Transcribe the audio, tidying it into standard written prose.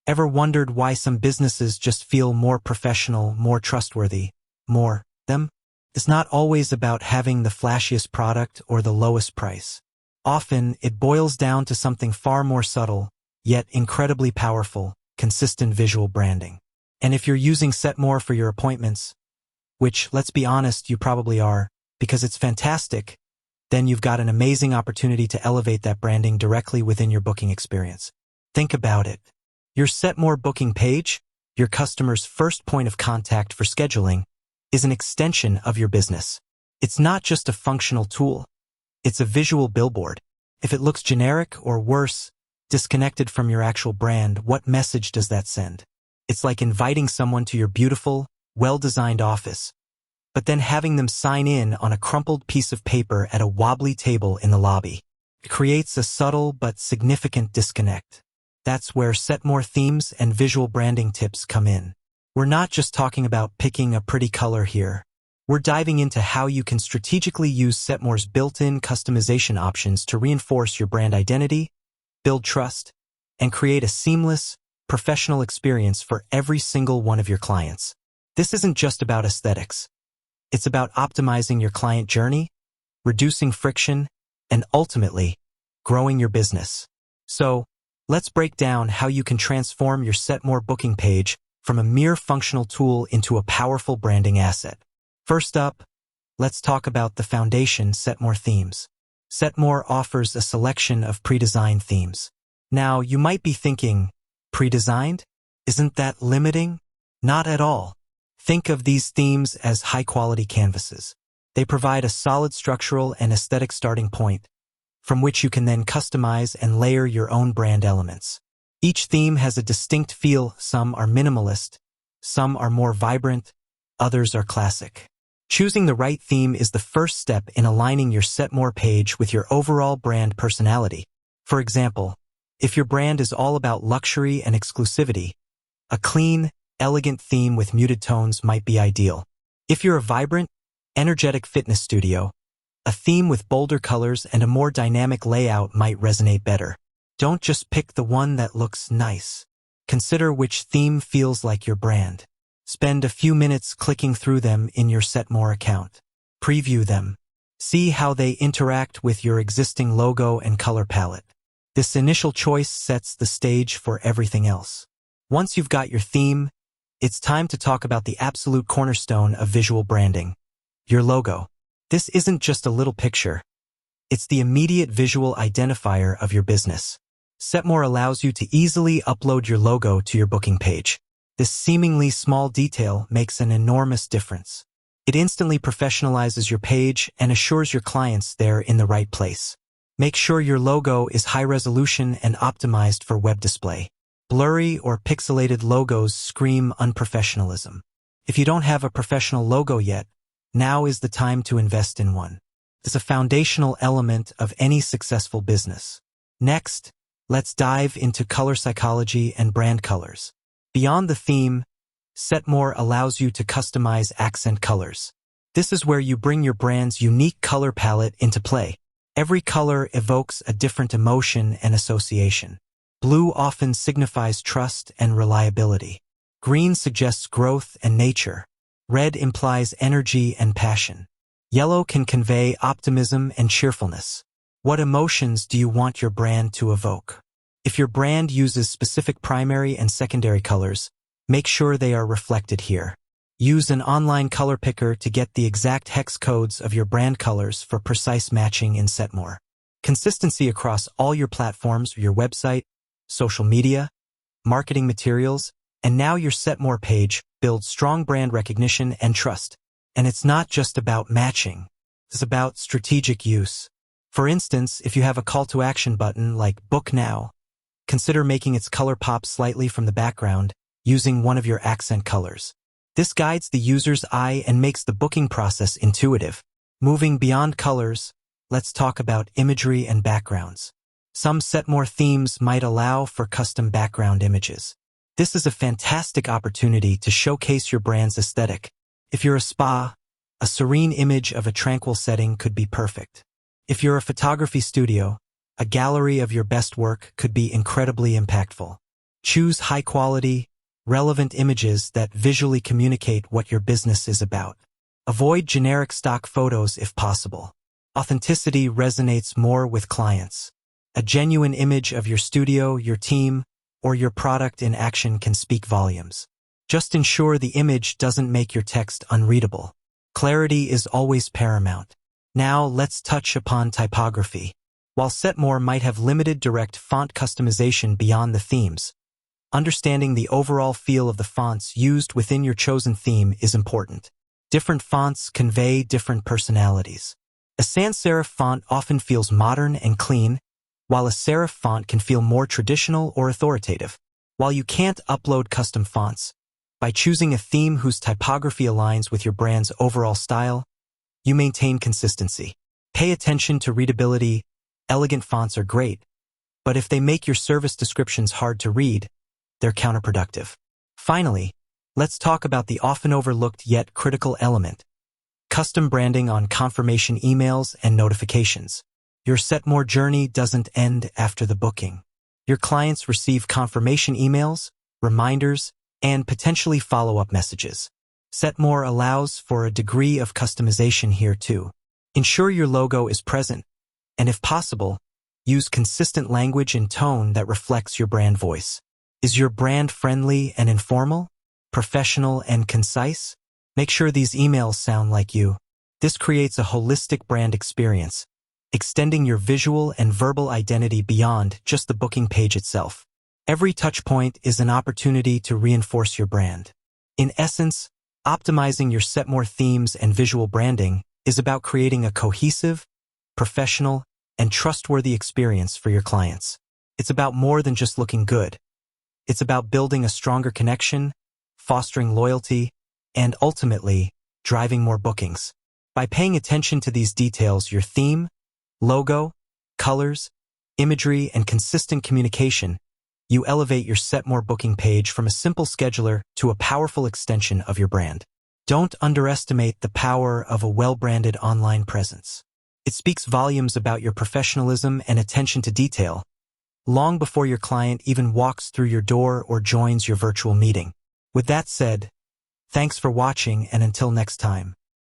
Ever wondered why some businesses just feel more professional, more trustworthy, more them? It's not always about having the flashiest product or the lowest price. Often, it boils down to something far more subtle, yet incredibly powerful: consistent visual branding. And if you're using Setmore for your appointments, which, let's be honest, you probably are, because it's fantastic, then you've got an amazing opportunity to elevate that branding directly within your booking experience. Think about it. Your Setmore booking page, your customer's first point of contact for scheduling, is an extension of your business. It's not just a functional tool. It's a visual billboard. If it looks generic or worse, disconnected from your actual brand, what message does that send? It's like inviting someone to your beautiful, well-designed office, but then having them sign in on a crumpled piece of paper at a wobbly table in the lobby. It creates a subtle but significant disconnect. That's where Setmore themes and visual branding tips come in. We're not just talking about picking a pretty color here. We're diving into how you can strategically use Setmore's built-in customization options to reinforce your brand identity, build trust, and create a seamless, professional experience for every single one of your clients. This isn't just about aesthetics. It's about optimizing your client journey, reducing friction, and ultimately, growing your business. So, let's break down how you can transform your Setmore booking page from a mere functional tool into a powerful branding asset. First up, let's talk about the foundation Setmore themes. Setmore offers a selection of pre-designed themes. Now, you might be thinking, pre-designed? Isn't that limiting? Not at all. Think of these themes as high-quality canvases. They provide a solid structural and aesthetic starting point, from which you can then customize and layer your own brand elements. Each theme has a distinct feel. Some are minimalist, some are more vibrant, others are classic. Choosing the right theme is the first step in aligning your Setmore page with your overall brand personality. For example, if your brand is all about luxury and exclusivity, a clean, elegant theme with muted tones might be ideal. If you're a vibrant, energetic fitness studio, a theme with bolder colors and a more dynamic layout might resonate better. Don't just pick the one that looks nice. Consider which theme feels like your brand. Spend a few minutes clicking through them in your Setmore account. Preview them. See how they interact with your existing logo and color palette. This initial choice sets the stage for everything else. Once you've got your theme, it's time to talk about the absolute cornerstone of visual branding: your logo. This isn't just a little picture. It's the immediate visual identifier of your business. Setmore allows you to easily upload your logo to your booking page. This seemingly small detail makes an enormous difference. It instantly professionalizes your page and assures your clients they're in the right place. Make sure your logo is high resolution and optimized for web display. Blurry or pixelated logos scream unprofessionalism. If you don't have a professional logo yet, now is the time to invest in one. It's a foundational element of any successful business. Next, let's dive into color psychology and brand colors. Beyond the theme, Setmore allows you to customize accent colors. This is where you bring your brand's unique color palette into play. Every color evokes a different emotion and association. Blue often signifies trust and reliability. Green suggests growth and nature. Red implies energy and passion. Yellow can convey optimism and cheerfulness. What emotions do you want your brand to evoke? If your brand uses specific primary and secondary colors, make sure they are reflected here. Use an online color picker to get the exact hex codes of your brand colors for precise matching in Setmore. Consistency across all your platforms: your website, social media, marketing materials, and now your Setmore page builds strong brand recognition and trust. And it's not just about matching. It's about strategic use. For instance, if you have a call to action button like Book Now, consider making its color pop slightly from the background using one of your accent colors. This guides the user's eye and makes the booking process intuitive. Moving beyond colors, let's talk about imagery and backgrounds. Some Setmore themes might allow for custom background images. This is a fantastic opportunity to showcase your brand's aesthetic. If you're a spa, a serene image of a tranquil setting could be perfect. If you're a photography studio, a gallery of your best work could be incredibly impactful. Choose high-quality, relevant images that visually communicate what your business is about. Avoid generic stock photos if possible. Authenticity resonates more with clients. A genuine image of your studio, your team, or your product in action can speak volumes. Just ensure the image doesn't make your text unreadable. Clarity is always paramount. Now let's touch upon typography. While Setmore might have limited direct font customization beyond the themes, understanding the overall feel of the fonts used within your chosen theme is important. Different fonts convey different personalities. A sans serif font often feels modern and clean, while a serif font can feel more traditional or authoritative. While you can't upload custom fonts, by choosing a theme whose typography aligns with your brand's overall style, you maintain consistency. Pay attention to readability. Elegant fonts are great, but if they make your service descriptions hard to read, they're counterproductive. Finally, let's talk about the often overlooked yet critical element: custom branding on confirmation emails and notifications. Your Setmore journey doesn't end after the booking. Your clients receive confirmation emails, reminders, and potentially follow-up messages. Setmore allows for a degree of customization here too. Ensure your logo is present, and if possible, use consistent language and tone that reflects your brand voice. Is your brand friendly and informal? Professional and concise? Make sure these emails sound like you. This creates a holistic brand experience, extending your visual and verbal identity beyond just the booking page itself. Every touchpoint is an opportunity to reinforce your brand. In essence, optimizing your Setmore themes and visual branding is about creating a cohesive, professional, and trustworthy experience for your clients. It's about more than just looking good. It's about building a stronger connection, fostering loyalty, and ultimately, driving more bookings. By paying attention to these details, your theme, logo, colors, imagery, and consistent communication, you elevate your Setmore booking page from a simple scheduler to a powerful extension of your brand. Don't underestimate the power of a well-branded online presence. It speaks volumes about your professionalism and attention to detail, long before your client even walks through your door or joins your virtual meeting. With that said, thanks for watching, and until next time.